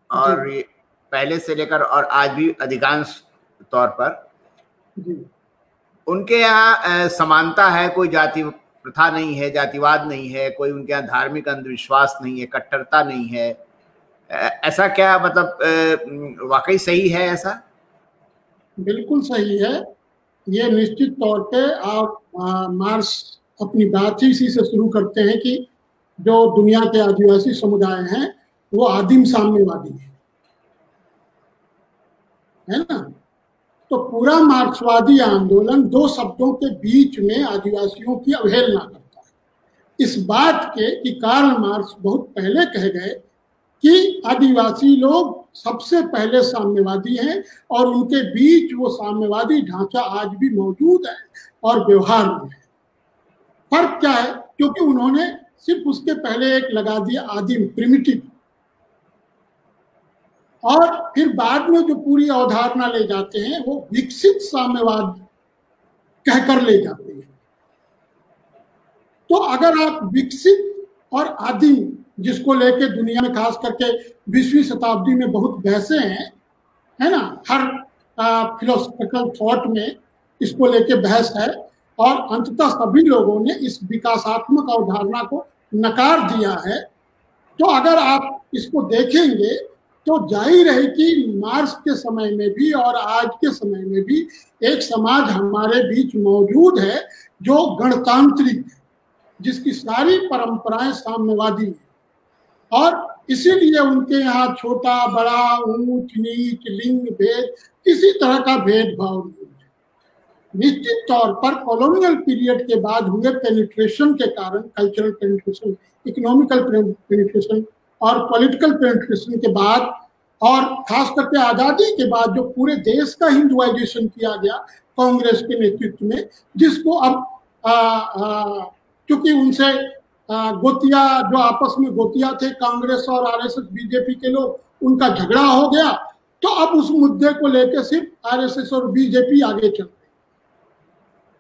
और पहले से लेकर और आज भी अधिकांश तौर पर उनके यहाँ समानता है, कोई जाति प्रथा नहीं है, जातिवाद नहीं है, कोई उनके यहाँ धार्मिक अंधविश्वास नहीं है, कट्टरता नहीं है। ऐसा क्या, मतलब वाकई सही है ऐसा? बिल्कुल सही है। ये निश्चित तौर पे आप मार्क्स अपनी बात ही इसी से शुरू करते हैं कि जो दुनिया के आदिवासी समुदाय हैं वो आदिम साम्यवादी है ना। तो पूरा मार्क्सवादी आंदोलन दो शब्दों के बीच में आदिवासियों की अवहेलना करता है, इस बात के कि कार्ल मार्क्स बहुत पहले कह गए कि आदिवासी लोग सबसे पहले साम्यवादी हैं और उनके बीच वो साम्यवादी ढांचा आज भी मौजूद है और व्यवहार में है। फर्क क्या है? क्योंकि उन्होंने सिर्फ उसके पहले एक लगा दिया आदिम, प्रिमिटिव, और फिर बाद में जो पूरी अवधारणा ले जाते हैं वो विकसित साम्यवाद कहकर ले जाते हैं। तो अगर आप विकसित और आदिम, जिसको लेके दुनिया में खास करके 20वीं शताब्दी में बहुत बहसें हैं, है ना, हर फिलोसॉफिकल थॉट में इसको लेके बहस है और अंततः सभी लोगों ने इस विकासात्मक अवधारणा को नकार दिया है। तो अगर आप इसको देखेंगे तो जाहिर है कि मार्क्स के समय में भी और आज के समय में भी एक समाज हमारे बीच मौजूद है जो गणतांत्रिक है, जिसकी सारी परंपराएं साम्यवादी हैं और इसीलिए उनके यहाँ छोटा बड़ा, ऊंच नीच, लिंग भेद, किसी तरह का भेदभाव नहीं है। निश्चित तौर पर कॉलोनियल पीरियड के बाद हुए पेनिट्रेशन के कारण, कल्चरल पेनिट्रेशन, इकोनॉमिकल पेनिट्रेशन और पॉलिटिकल पेनिट्रेशन के बाद और खास करके आजादी के बाद जो पूरे देश का हिंदुआइजेशन किया गया कांग्रेस के नेतृत्व में, जिसको अब क्योंकि उनसे गोतिया जो आपस में गोतिया थे कांग्रेस और आरएसएस बीजेपी के लोग, उनका झगड़ा हो गया, तो अब उस मुद्दे को लेकर सिर्फ आरएसएस और बीजेपी आगे चल रही।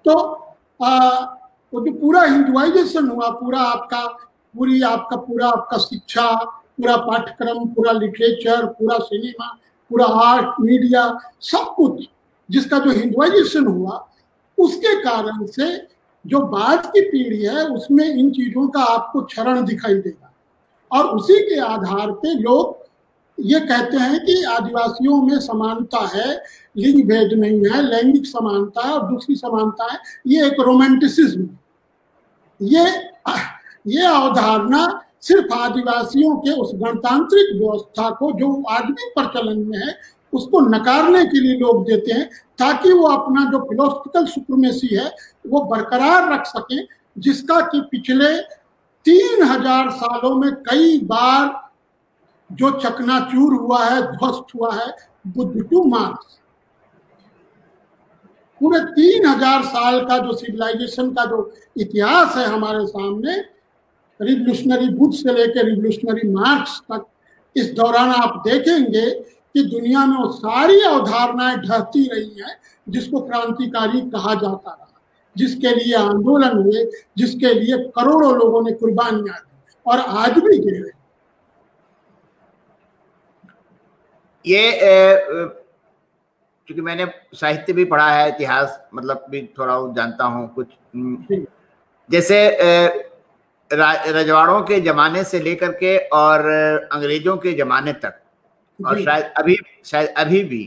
तो वो जो पूरा हिंदुआइजेशन हुआ, पूरा आपका शिक्षा, पूरा पाठ्यक्रम, पूरा लिटरेचर, पूरा सिनेमा, पूरा आर्ट, मीडिया, सब कुछ जिसका जो हिंदुआइजेशन हुआ, उसके कारण से जो बाद की पीढ़ी है उसमें इन चीजों का आपको क्षरण दिखाई देगा। और उसी के आधार पे लोग ये कहते हैं कि आदिवासियों में समानता है, लिंग भेद नहीं है, लैंगिक समानता है, और दूसरी समानता है ये एक रोमांटिसिज्म। ये अवधारणा सिर्फ आदिवासियों के उस गणतांत्रिक व्यवस्था को जो आज भी प्रचलन में है उसको नकारने के लिए लोग देते हैं, ताकि वो अपना जो फिलोसफिकल सुप्रीमेसी है वो बरकरार रख सकें, जिसका कि पिछले 3000 सालों में कई बार जो चकनाचूर हुआ है, ध्वस्त हुआ है, बुद्ध टू मार्क्स। पूरे 3000 साल का जो सिविलाइजेशन का जो इतिहास है हमारे सामने, रिवोल्यूशनरी बुद्ध से लेकर रिवोल्यूशनरी मार्क्स तक, इस दौरान आप देखेंगे कि दुनिया में वो सारी अवधारणाएं ढहती रही हैं जिसको क्रांतिकारी कहा जाता रहा, जिसके लिए आंदोलन हुए, जिसके लिए करोड़ों लोगों ने कुर्बानियां दी और आज भी दे रहे। ये क्योंकि मैंने साहित्य भी पढ़ा है, इतिहास मतलब भी थोड़ा जानता हूँ कुछ, जैसे रजवाड़ों के जमाने से लेकर के और अंग्रेजों के जमाने तक, और शायद अभी भी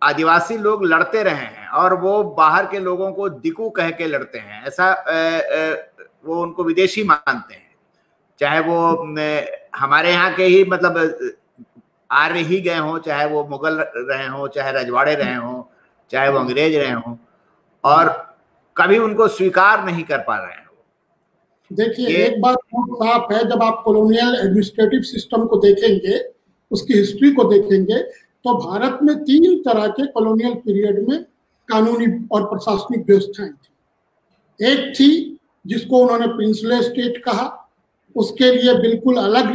आदिवासी लोग लड़ते रहे हैं, और वो बाहर के लोगों को दिकू कह के लड़ते हैं। ऐसा वो उनको विदेशी मानते हैं, चाहे वो हमारे यहाँ के ही मतलब आर्य ही गए हों, चाहे वो मुगल रहे हों, चाहे रजवाड़े रहे हों, चाहे वो अंग्रेज रहे हों, और कभी उनको स्वीकार नहीं कर पा रहे हैं। देखिए, एक बात बहुत साफ है, जब आप कॉलोनियल एडमिनिस्ट्रेटिव सिस्टम को देखेंगे, उसकी हिस्ट्री को देखेंगे, तो भारत में 3 तरह के कॉलोनियल पीरियड में कानूनी और प्रशासनिक व्यवस्थाएं थी। एक थी जिसको उन्होंने प्रिंसले स्टेट कहा, उसके लिए बिल्कुल अलग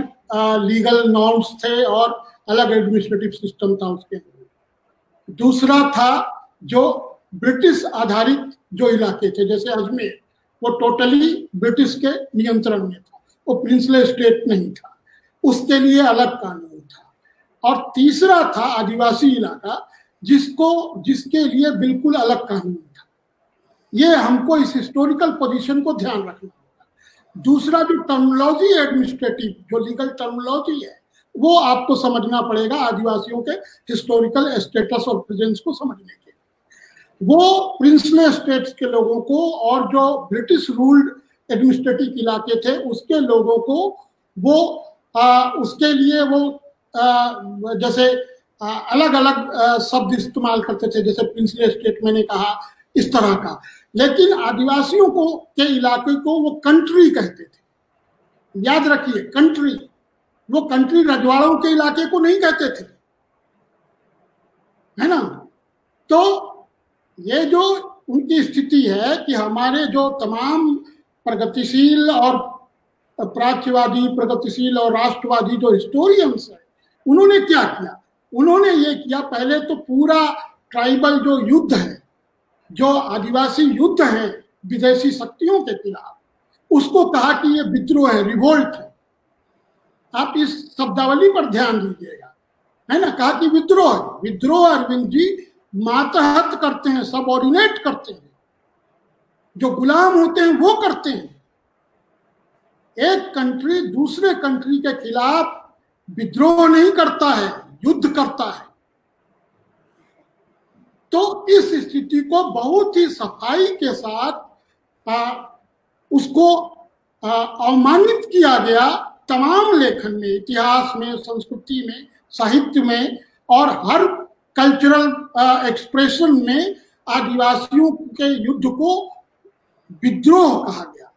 लीगल नॉर्म्स थे और अलग एडमिनिस्ट्रेटिव सिस्टम था उसके लिए। दूसरा था जो ब्रिटिश आधारित जो इलाके थे, जैसे अजमेर, वो टोटली ब्रिटिश के नियंत्रण में था, वो प्रिंसले स्टेट नहीं था, उसके लिए अलग कानून था। और तीसरा था आदिवासी इलाका, जिसके लिए बिल्कुल अलग कानून था। ये हमको इस हिस्टोरिकल पोजीशन को ध्यान रखना होगा। दूसरा जो टर्मिनोलॉजी एडमिनिस्ट्रेटिव, जो लीगल टर्मिनोलॉजी है, वो आपको समझना पड़ेगा आदिवासियों के हिस्टोरिकल स्टेटस और प्रेजेंस को समझने के। वो प्रिंसले स्टेट्स के लोगों को और जो ब्रिटिश रूल्ड एडमिनिस्ट्रेटिव इलाके थे उसके लोगों को वो उसके लिए वो जैसे अलग अलग शब्द इस्तेमाल करते थे, जैसे प्रिंसले स्टेट मैंने कहा, इस तरह का। लेकिन आदिवासियों को के इलाके को वो कंट्री कहते थे। याद रखिए, कंट्री, वो कंट्री रजवाड़ों के इलाके को नहीं कहते थे, है ना। तो ये जो उनकी स्थिति है कि हमारे जो तमाम प्रगतिशील और प्राच्यवादी, प्रगतिशील और राष्ट्रवादी जो हिस्टोरियंस है, उन्होंने क्या किया? उन्होंने ये किया, पहले तो पूरा ट्राइबल जो युद्ध है, जो आदिवासी युद्ध है विदेशी शक्तियों के खिलाफ, उसको कहा कि ये विद्रोह है, रिवोल्ट है। आप इस शब्दावली पर ध्यान दीजिएगा, है ना। कहा कि विद्रोह है। विद्रोह अरविंद जी मातहत करते हैं, सबऑर्डिनेट करते हैं, जो गुलाम होते हैं वो करते हैं। एक कंट्री दूसरे कंट्री के खिलाफ विद्रोह नहीं करता है, युद्ध करता है। तो इस स्थिति को बहुत ही सफाई के साथ उसको अवमानित किया गया तमाम लेखन में, इतिहास में, संस्कृति में, साहित्य में और हर कल्चरल एक्सप्रेशन में आदिवासियों के युद्ध को विद्रोह कहा गया।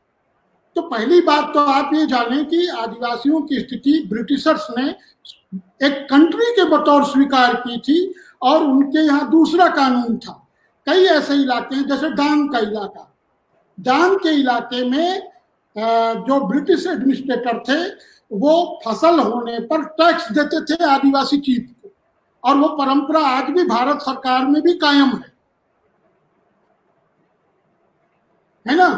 तो पहली बात तो आप ये जानें कि आदिवासियों की स्थिति ब्रिटिशर्स ने एक कंट्री के बतौर स्वीकार की थी और उनके यहाँ दूसरा कानून था। कई ऐसे इलाके हैं जैसे डांग का इलाका, डांग के इलाके में जो ब्रिटिश एडमिनिस्ट्रेटर थे वो फसल होने पर टैक्स देते थे आदिवासी चीफ को, और वो परंपरा आज भी भारत सरकार में भी कायम है ना।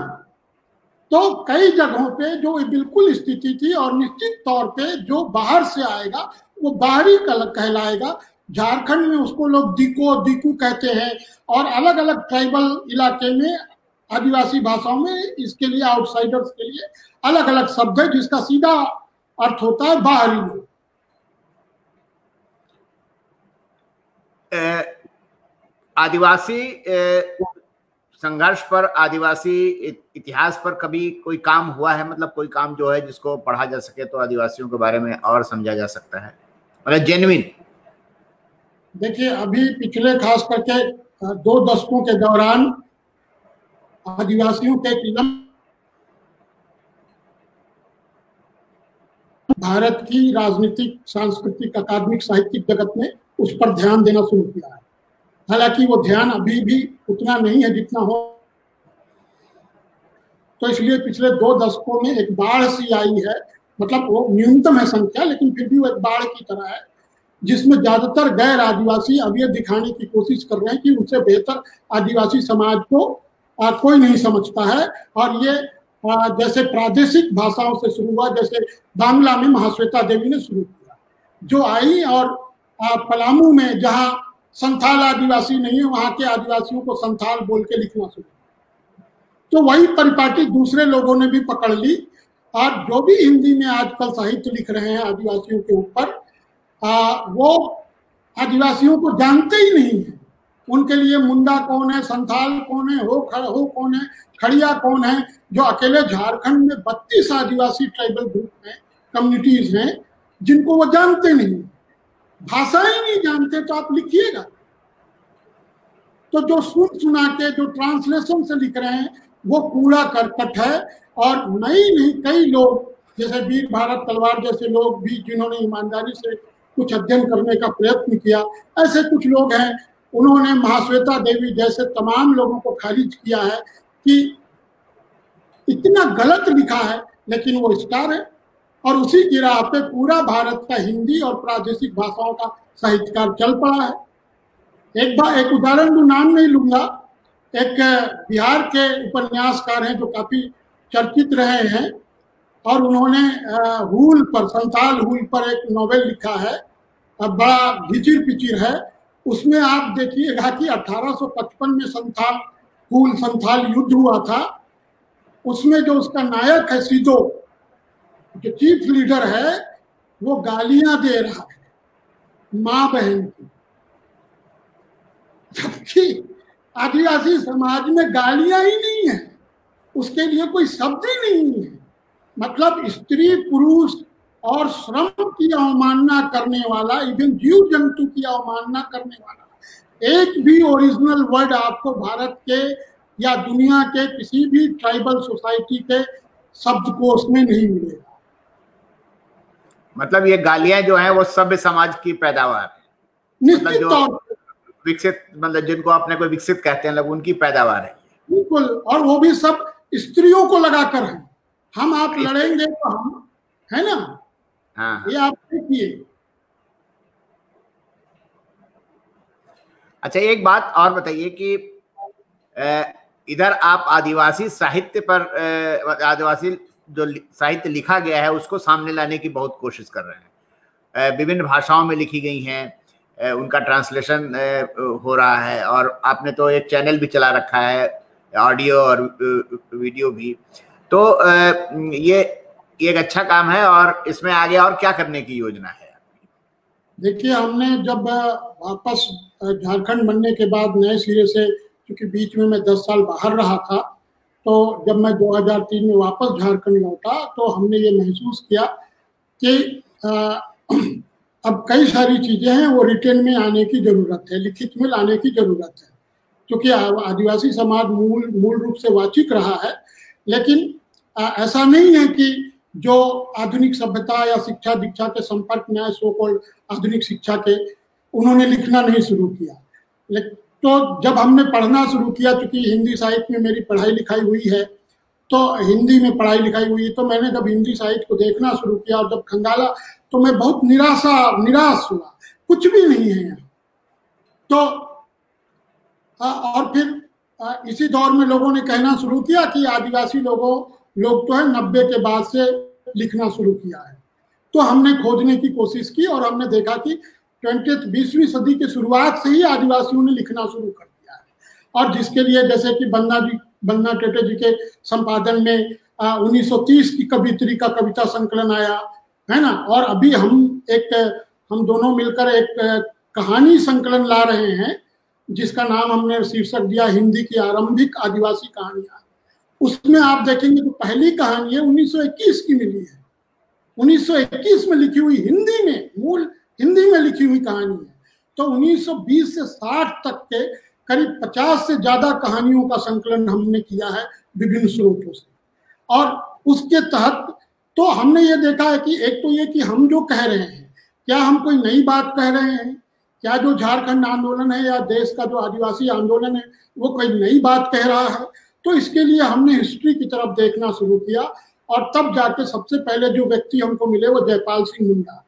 तो कई जगहों पे जो बिल्कुल स्थिति थी, और निश्चित तौर पे जो बाहर से आएगा वो बाहरी कहलाएगा। झारखंड में उसको लोग दीकू कहते हैं, और अलग अलग ट्राइबल इलाके में आदिवासी भाषाओं में इसके लिए, आउटसाइडर्स के लिए अलग अलग शब्द है जिसका सीधा अर्थ होता है बाहरी लोग। आदिवासी संघर्ष पर, आदिवासी इतिहास पर कभी कोई काम हुआ है? मतलब कोई काम जो है जिसको पढ़ा जा सके तो आदिवासियों के बारे में और समझा जा सकता है, मतलब जेन्युइन। देखिए, अभी पिछले खास करके 2 दशकों के दौरान आदिवासियों के भारत की राजनीतिक, सांस्कृतिक, अकादमिक, साहित्यिक जगत ने उस पर ध्यान देना शुरू किया है। हालांकि वो ध्यान अभी भी उतना नहीं है जितना हो, तो इसलिए पिछले 2 दशकों में एक बाढ़ सी आई है। मतलब वो न्यूनतम है संख्या, लेकिन फिर भी वो एक बाढ़ की तरह है, जिसमें ज्यादातर गैर आदिवासी अब ये दिखाने की कोशिश कर रहे हैं कि उससे बेहतर आदिवासी समाज को कोई नहीं समझता है। और ये जैसे प्रादेशिक भाषाओं से शुरू हुआ, जैसे बांग्ला में महाश्वेता देवी ने शुरू किया, जो आई, और पलामू में जहाँ संथाल आदिवासी नहीं है वहां के आदिवासियों को संथाल बोल के लिखना शुरू किया। तो वही परिपाटी दूसरे लोगों ने भी पकड़ ली, और जो भी हिंदी में आजकल साहित्य लिख रहे हैं आदिवासियों के ऊपर, वो आदिवासियों को जानते ही नहीं है। उनके लिए मुंडा कौन है, संथाल कौन है, हो कौन है, खड़िया कौन है। जो अकेले झारखंड में 32 आदिवासी ट्राइबल ग्रुप हैं, कम्युनिटीज हैं, जिनको वो जानते नहीं, भाषा ही नहीं जानते, तो आप लिखिएगा। तो जो सुना के, जो ट्रांसलेशन से लिख रहे हैं, वो कूड़ा करकट है। और नहीं कई लोग जैसे वीर भारत तलवार जैसे लोग भी, जिन्होंने ईमानदारी से कुछ अध्ययन करने का प्रयत्न किया, ऐसे कुछ लोग हैं, उन्होंने महाश्वेता देवी जैसे तमाम लोगों को खारिज किया है कि इतना गलत लिखा है, लेकिन वो स्टार है। और उसी की राह पे पूरा भारत का हिंदी और प्रादेशिक भाषाओं का साहित्यकार चल पड़ा है। एक उदाहरण मैं नाम नहीं लूंगा, एक बिहार के उपन्यासकार हैं जो काफी चर्चित रहे हैं, और उन्होंने हूल पर, संथाल हूल पर एक नॉवेल लिखा है, बड़ा घिचिर पिचिर है। उसमें आप देखिएगा कि 1855 में संथाल युद्ध हुआ था। उसमें जो उसका नायक है सिदो, जो चीफ लीडर है, वो गालियां दे रहा है माँ बहन की, जबकि आदिवासी समाज में गालियां ही नहीं है, उसके लिए कोई शब्द ही नहीं है। मतलब स्त्री पुरुष और श्रम की अवमानना करने वाला, इवन जीव जंतु की अवमानना करने वाला एक भी ओरिजिनल वर्ड आपको भारत के या दुनिया के किसी भी ट्राइबल सोसाइटी के शब्दकोश में नहीं मिलेगा। मतलब ये गालियां जो हैं वो सभ्य समाज की पैदावार है, निश्चित तौर पर विकसित, मतलब जिनको अपने को विकसित कहते हैं लोग, उनकी पैदावार है। बिल्कुल, और वो भी सब स्त्रियों को लगाकर है। हम आप लड़ेंगे तो हम, है ना। हाँ। ये आप देखिए। अच्छा, एक बात और बताइए कि इधर आप आदिवासी साहित्य पर, आदिवासी जो साहित्य लिखा गया है उसको सामने लाने की बहुत कोशिश कर रहे हैं। विभिन्न भाषाओं में लिखी गई हैं, उनका ट्रांसलेशन हो रहा है, और आपने तो एक चैनल भी चला रखा है, ऑडियो और वीडियो भी। तो ये एक अच्छा काम है, और इसमें आगे और क्या करने की योजना है? देखिए, हमने जब वापस झारखंड बनने के बाद नए सिरे से, क्योंकि बीच में मैं 10 साल बाहर रहा था, तो जब मैं 2003 में वापस झारखंड लौटा तो हमने ये महसूस किया कि अब कई सारी चीजें हैं वो रिटेन में आने की जरूरत है, लिखित में लाने की जरूरत है। क्योंकि आदिवासी समाज मूल रूप से वाचिक रहा है, लेकिन ऐसा नहीं है कि जो आधुनिक सभ्यता या शिक्षा दीक्षा के संपर्क में सो कॉल्ड आधुनिक शिक्षा के, उन्होंने लिखना नहीं शुरू किया। तो जब हमने पढ़ना शुरू किया, चूंकि हिंदी साहित्य में मेरी पढ़ाई लिखाई हुई है, तो हिंदी में पढ़ाई लिखाई हुई, तो मैंने जब हिंदी साहित्य को देखना शुरू किया और जब खंगाला तो मैं बहुत निराश हुआ, कुछ भी नहीं है यहाँ। तो और फिर इसी दौर में लोगों ने कहना शुरू किया कि आदिवासी लोग तो है 90 के बाद से लिखना शुरू किया है। तो हमने खोजने की कोशिश की और हमने देखा कि 20वीं सदी की शुरुआत से ही आदिवासियों ने लिखना शुरू कर दिया है। और जिसके लिए जैसे कि बन्ना टेटे जी के संपादन में 1930 की कवित्री का कविता संकलन आया है ना, और अभी हम दोनों मिलकर एक कहानी संकलन ला रहे हैं जिसका नाम हमने शीर्षक दिया हिंदी की आरंभिक आदिवासी कहानियां। उसमें आप देखेंगे तो पहली कहानी है 1921 की मिली है, 1921 में लिखी हुई, हिंदी में, मूल हिंदी में लिखी हुई कहानी है। तो 1920 से 60 तक के करीब 50 से ज्यादा कहानियों का संकलन हमने किया है विभिन्न स्रोतों से। और उसके तहत तो हमने ये देखा है कि एक तो ये कि हम जो कह रहे हैं, क्या हम कोई नई बात कह रहे हैं, क्या जो झारखंड आंदोलन है या देश का जो आदिवासी आंदोलन है वो कोई नई बात कह रहा है। तो इसके लिए हमने हिस्ट्री की तरफ देखना शुरू किया और तब जाके सबसे पहले जो व्यक्ति हमको मिले वो जयपाल सिंह मुंडा,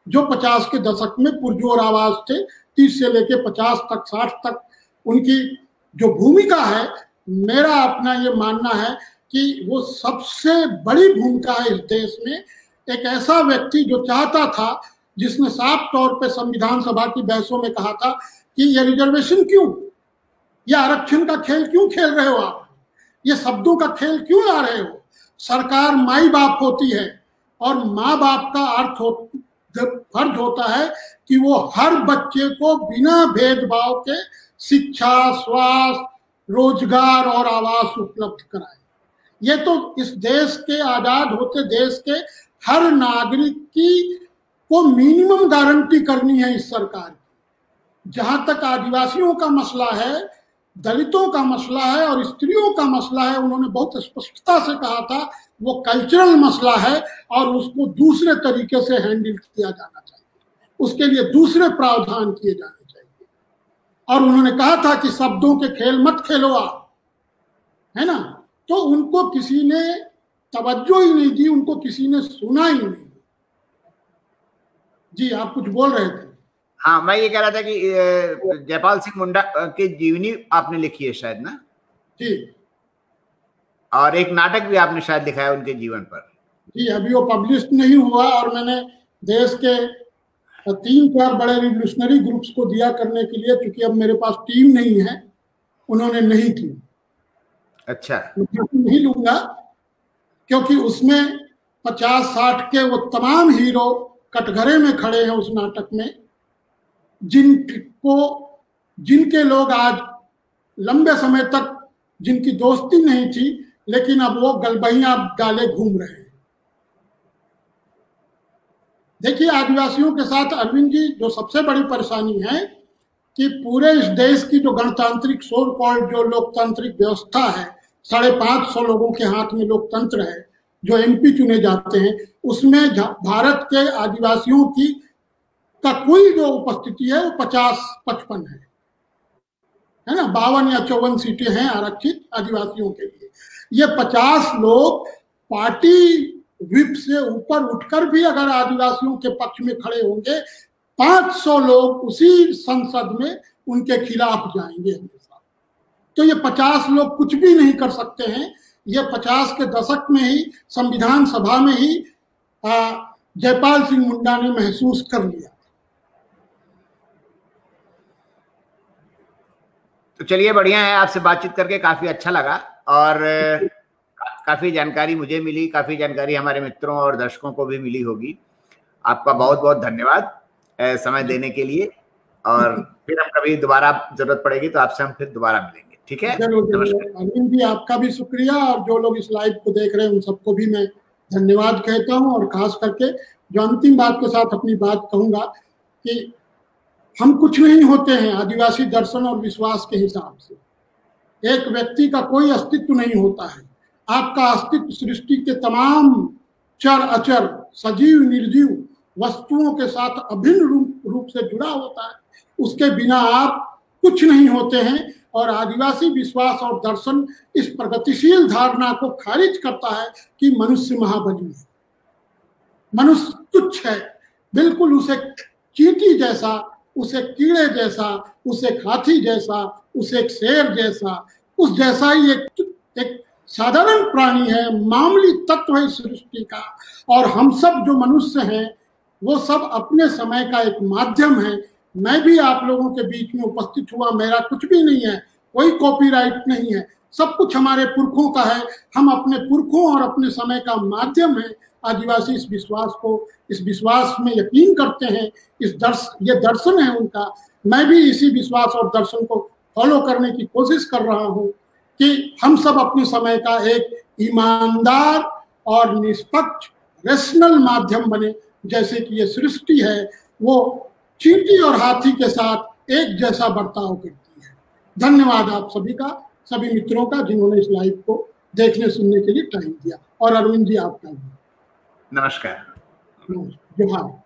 जो 50 के दशक में पुरजोर आवाज थे, 30 से लेके 50 तक 60 तक उनकी जो भूमिका है, मेरा अपना ये मानना है कि वो सबसे बड़ी भूमिका है इस देश में। एक ऐसा व्यक्ति जो चाहता था, जिसने साफ तौर पे संविधान सभा की बहसों में कहा था कि ये रिजर्वेशन क्यों, ये आरक्षण का खेल क्यों खेल रहे हो आप, ये शब्दों का खेल क्यों ला रहे हो। सरकार माई बाप होती है और माँ बाप का फर्ज होता है कि वो हर बच्चे को बिना भेदभाव के शिक्षा, स्वास्थ्य, रोजगार और आवास उपलब्ध कराए। ये तो इस देश के आजाद होते देश के हर नागरिक की को मिनिमम गारंटी करनी है इस सरकार की। जहां तक आदिवासियों का मसला है, दलितों का मसला है और स्त्रियों का मसला है, उन्होंने बहुत स्पष्टता से कहा था वो कल्चरल मसला है और उसको दूसरे तरीके से हैंडल किया जाना चाहिए, उसके लिए दूसरे प्रावधान किए जाने चाहिए। और उन्होंने कहा था कि शब्दों के खेल मत खेलो आप, है ना। तो उनको किसी ने तवज्जो ही नहीं दी, उनको किसी ने सुना ही नहीं। जी आप कुछ बोल रहे थे। हाँ, मैं ये कह रहा था कि जयपाल सिंह मुंडा की जीवनी आपने लिखी है शायद ना जी, और एक नाटक भी आपने शायद लिखा है उनके जीवन पर। जी अभी वो पब्लिश नहीं हुआ और मैंने देश के 3-4 बड़े रिवोल्यूशनरी ग्रुप्स को दिया करने के लिए, क्योंकि अब मेरे पास टीम नहीं है, उन्होंने नहीं की। अच्छा, नहीं लूंगा क्योंकि उसमें 50-60 के वो तमाम हीरो कटघरे में खड़े हैं उस नाटक में, जिनके लोग आज लंबे समय तक जिनकी दोस्ती नहीं थी, लेकिन अब वो गलबहियां डाले घूम रहे हैं। देखिए आदिवासियों के साथ अरविंद जी जो सबसे बड़ी परेशानी है कि पूरे इस देश की जो गणतांत्रिक सो कॉल्ड जो लोकतांत्रिक व्यवस्था है, 550 लोगों के हाथ में लोकतंत्र है, जो एमपी चुने जाते हैं, उसमें भारत के आदिवासियों की का कुल जो उपस्थिति है वो 50-55 है ना। 52 या 54 सीटें हैं आरक्षित आदिवासियों के लिए। ये 50 लोग पार्टी विप से ऊपर उठकर भी अगर आदिवासियों के पक्ष में खड़े होंगे, 500 लोग उसी संसद में उनके खिलाफ जाएंगे हमेशा। तो ये 50 लोग कुछ भी नहीं कर सकते हैं। ये 50 के दशक में ही संविधान सभा में ही जयपाल सिंह मुंडा ने महसूस कर लिया। तो चलिए बढ़िया है, आपसे बातचीत करके काफी अच्छा लगा और काफी जानकारी मुझे मिली, काफी जानकारी हमारे मित्रों और दर्शकों को भी मिली होगी। आपका बहुत बहुत धन्यवाद समय देने के लिए, और फिर हम कभी दोबारा जरूरत पड़ेगी तो आपसे हम फिर दोबारा मिलेंगे, ठीक है। अरविंद जी आपका भी शुक्रिया, और जो लोग इस लाइव को देख रहे हैं उन सबको भी मैं धन्यवाद कहता हूं। और खास करके जो अंतिम बात के साथ अपनी बात कहूंगा कि हम कुछ नहीं होते हैं आदिवासी दर्शन और विश्वास के हिसाब से। एक व्यक्ति का कोई अस्तित्व नहीं होता है, आपका अस्तित्व सृष्टि के तमाम चर अचर, सजीव निर्जीव वस्तुओं के साथ अभिन्न रूप से जुड़ा होता है। उसके बिना आप कुछ नहीं होते हैं। और आदिवासी विश्वास और दर्शन इस प्रगतिशील धारणा को खारिज करता है कि मनुष्य महाबली है, मनुष्य तुच्छ है, बिल्कुल उसे चींटी जैसा, उसे कीड़े जैसा, उसे हाथी जैसा, उसे एक शेर जैसा, उस जैसा ही एक साधारण प्राणी है, मामूली तत्व है सृष्टि का। और हम सब जो मनुष्य हैं वो सब अपने समय का एक माध्यम है। मैं भी आप लोगों के बीच में उपस्थित हुआ, मेरा कुछ भी नहीं है, कोई कॉपीराइट नहीं है, सब कुछ हमारे पुरखों का है। हम अपने पुरखों और अपने समय का माध्यम है। आदिवासी इस विश्वास में यकीन करते हैं, ये दर्शन है उनका। मैं भी इसी विश्वास और दर्शन को फॉलो करने की कोशिश कर रहा हूँ कि हम सब अपने समय का एक ईमानदार और निष्पक्ष रेशनल माध्यम बने। जैसे कि ये सृष्टि है वो चींटी और हाथी के साथ एक जैसा बर्ताव करती है। धन्यवाद आप सभी का, सभी मित्रों का जिन्होंने इस लाइव को देखने सुनने के लिए टाइम दिया। और अरविंद जी आपका भी नमस्कार। जोहार।